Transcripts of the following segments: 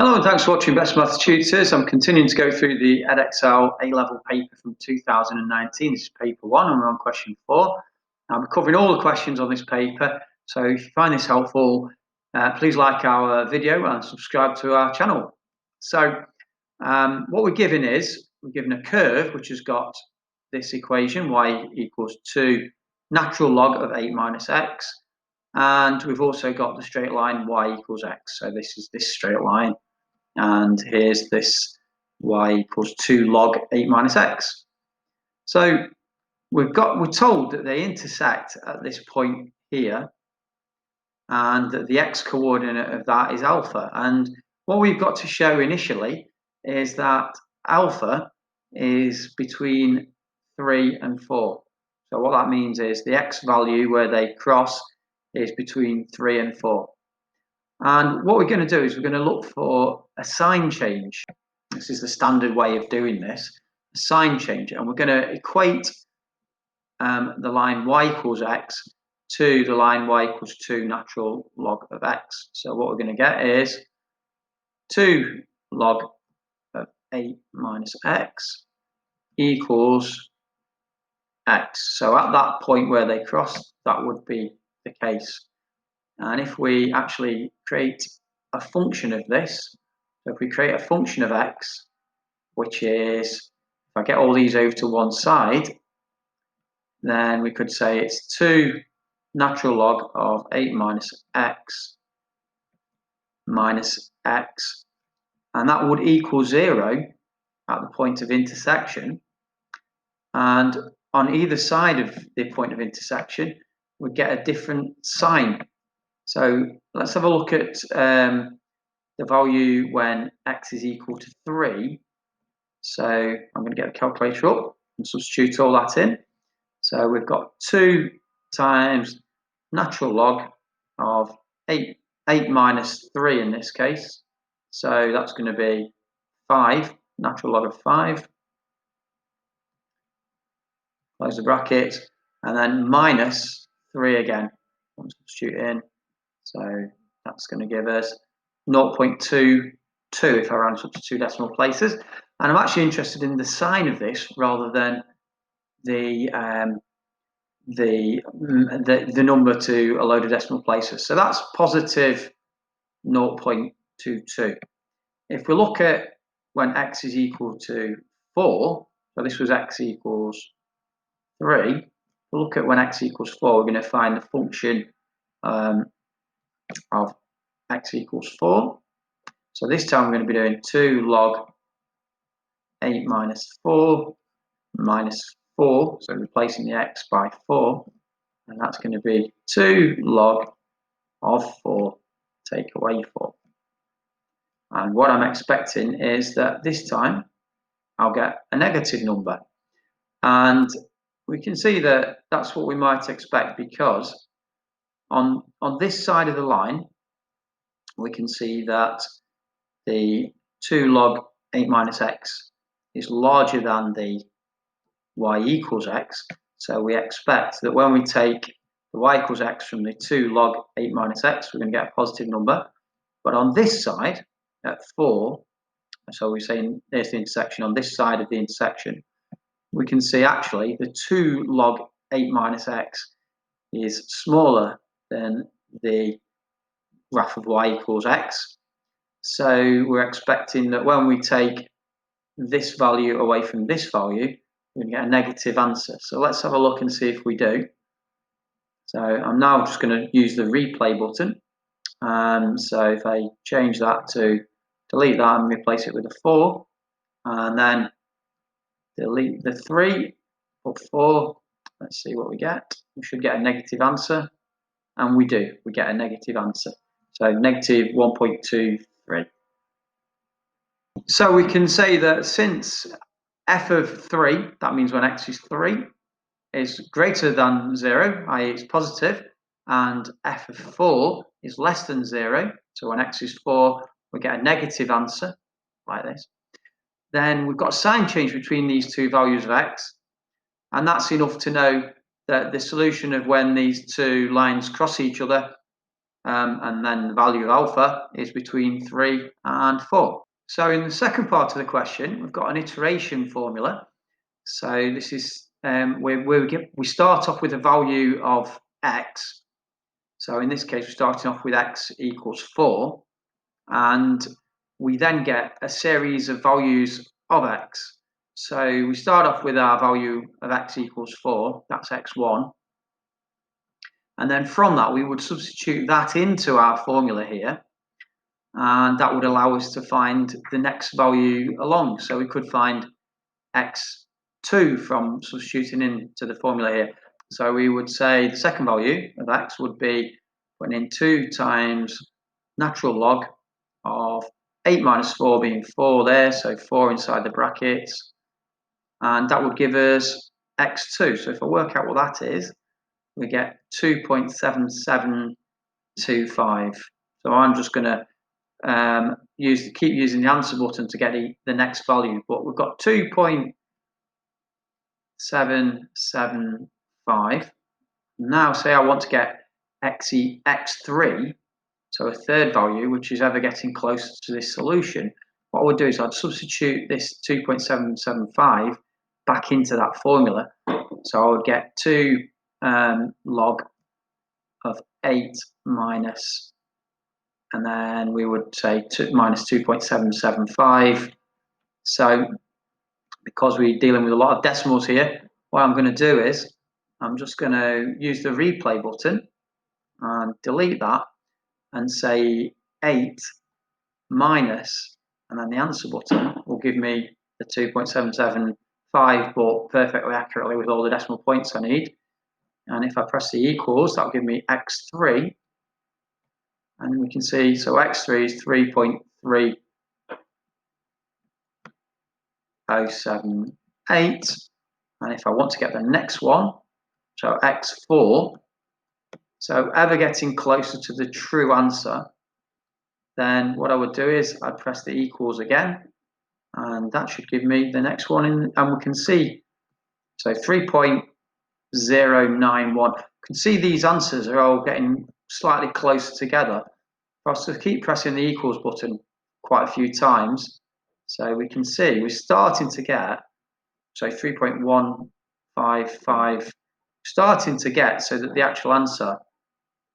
Hello and thanks for watching Best Maths Tutors. I'm continuing to go through the Edexcel A-level paper from 2019. This is paper 1 and we're on question 4. I'm covering all the questions on this paper, so if you find this helpful, please like our video and subscribe to our channel. So what we're given is, we're given a curve which has got this equation, y equals 2 natural log of 8 minus x, and we've also got the straight line y equals x. So this is this straight line, and here's this y equals 2 log 8 minus x. So we're told that they intersect at this point here, and that the x coordinate of that is alpha. And what we've got to show initially is that alpha is between 3 and 4. So what that means is the x value where they cross is between 3 and 4. And what we're going to do is we're going to look for a sign change. This is the standard way of doing this, a sign change. And we're going to equate the line y equals x to the line y equals 2 natural log of x. So what we're going to get is 2 log of 8 minus x equals x. So at that point where they cross, that would be the case. And if we actually create a function of this, so if we create a function of x, which is, if I get all these over to one side, then we could say it's 2 natural log of 8 minus x, and that would equal 0 at the point of intersection. And on either side of the point of intersection, we get a different sign. So let's have a look at the value when x is equal to 3. So I'm going to get the calculator up and substitute all that in. So we've got 2 times natural log of 8 minus 3 in this case. So that's going to be 5, natural log of 5. Close the bracket, and then minus 3 again. Substitute in. So that's going to give us 0.22 if I round up to 2 decimal places. And I'm actually interested in the sign of this rather than the number to a load of decimal places. So that's positive 0.22. If we look at when x is equal to 4, so this was x equals 3, we'll look at when x equals 4, we're going to find the function of x equals 4. So this time we're going to be doing 2 log 8 minus 4 minus 4, so replacing the x by 4, and that's going to be 2 log of 4 take away 4. And what I'm expecting is that this time I'll get a negative number, and we can see that that's what we might expect, because on this side of the line we can see that the 2 log 8 minus x is larger than the y equals x. So we expect that when we take the y equals x from the 2 log 8 minus x, we're going to get a positive number. But on this side, at 4, so we're saying there's the intersection, on this side of the intersection, we can see actually the 2 log 8 minus x is smaller than the graph of y equals x. So we're expecting that when we take this value away from this value, we're going to get a negative answer. So let's have a look and see if we do. So I'm now just going to use the replay button. So if I change that to delete that and replace it with a 4, and then delete the 3, put 4, let's see what we get. We should get a negative answer, and we do. We get a negative answer. So negative 1.23. So we can say that since f of 3, that means when x is 3, is greater than 0, i.e. it's positive, and f of 4 is less than 0, so when x is 4, we get a negative answer, like this. Then we've got a sign change between these two values of x, and that's enough to know that the solution of when these two lines cross each other and then the value of alpha is between 3 and 4. So in the second part of the question, we've got an iteration formula. So this is we start off with a value of x. So in this case, we're starting off with x equals 4, and we then get a series of values of x. So we start off with our value of x equals 4, that's x1. And then from that, we would substitute that into our formula here. And that would allow us to find the next value along. So we could find x2 from substituting into the formula here. So we would say the second value of x would be putting in 2 times natural log of 8 minus 4 being 4 there, so 4 inside the brackets. And that would give us x2. So if I work out what that is, we get 2.7725. So I'm just going to keep using the answer button to get the next value, but we've got 2.775. Now say I want to get x3, so a third value, which is ever getting closer to this solution. What I would do is I'd substitute this 2.775 back into that formula. So I would get 2 log of 8 minus, and then we would say minus 2.775. So because we're dealing with a lot of decimals here, what I'm going to do is I'm just going to use the replay button and delete that and say 8 minus, and then the answer button will give me the 2.775, but perfectly accurately with all the decimal points I need. And if I press the equals, that'll give me x3. And we can see, so x3 is 3.3078. And if I want to get the next one, so x4, so ever getting closer to the true answer, then what I would do is I'd press the equals again, and that should give me the next one. And we can see, so 3.091. You can see these answers are all getting slightly closer together. For us to keep pressing the equals button quite a few times, so we can see we're starting to get, so 3.155, starting to get so that the actual answer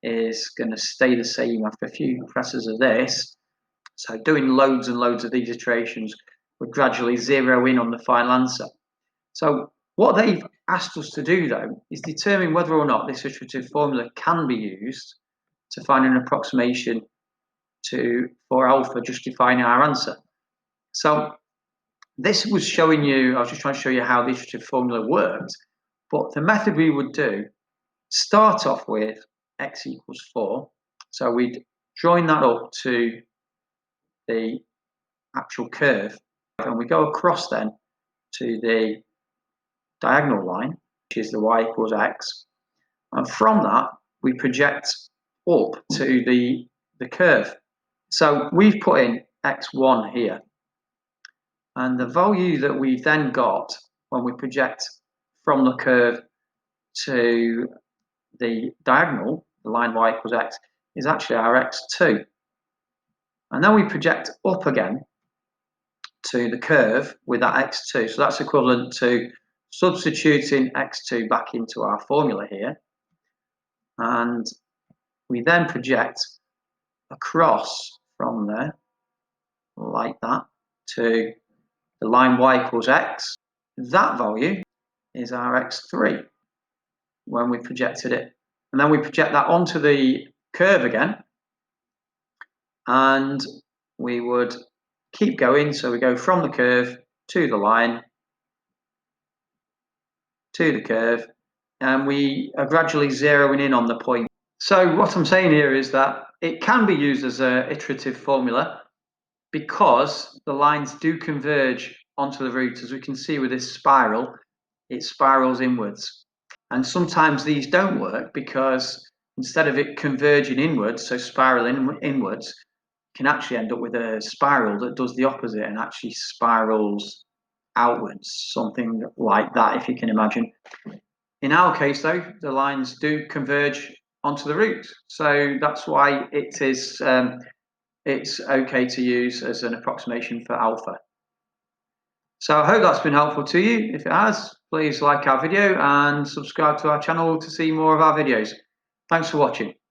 is going to stay the same after a few presses of this. So doing loads and loads of these iterations would gradually zero in on the final answer. So what they've asked us to do, though, is determine whether or not this iterative formula can be used to find an approximation for alpha justifying our answer. So this was showing you, I was just trying to show you how the iterative formula worked, but the method we would do, start off with x equals 4. So we'd join that up to the actual curve, and we go across then to the diagonal line, which is the y equals x. And from that, we project up to the curve. So we've put in x1 here. And the value that we've then got when we project from the curve to the diagonal, the line y equals x, is actually our x2. And then we project up again to the curve with that x2. So that's equivalent to substituting x2 back into our formula here. And we then project across from there, like that, to the line y equals x. That value is our x3 when we projected it. And then we project that onto the curve again. And we would keep going. So we go from the curve to the line, to the curve, and we are gradually zeroing in on the point. So what I'm saying here is that it can be used as an iterative formula because the lines do converge onto the root. As we can see with this spiral, it spirals inwards. And sometimes these don't work because instead of it converging inwards, so spiraling inwards, you can actually end up with a spiral that does the opposite and actually spirals outwards, something like that, if you can imagine. In our case, though, the lines do converge onto the root. So that's why it is it's okay to use as an approximation for alpha. So I hope that's been helpful to you. If it has, please like our video and subscribe to our channel to see more of our videos. Thanks for watching.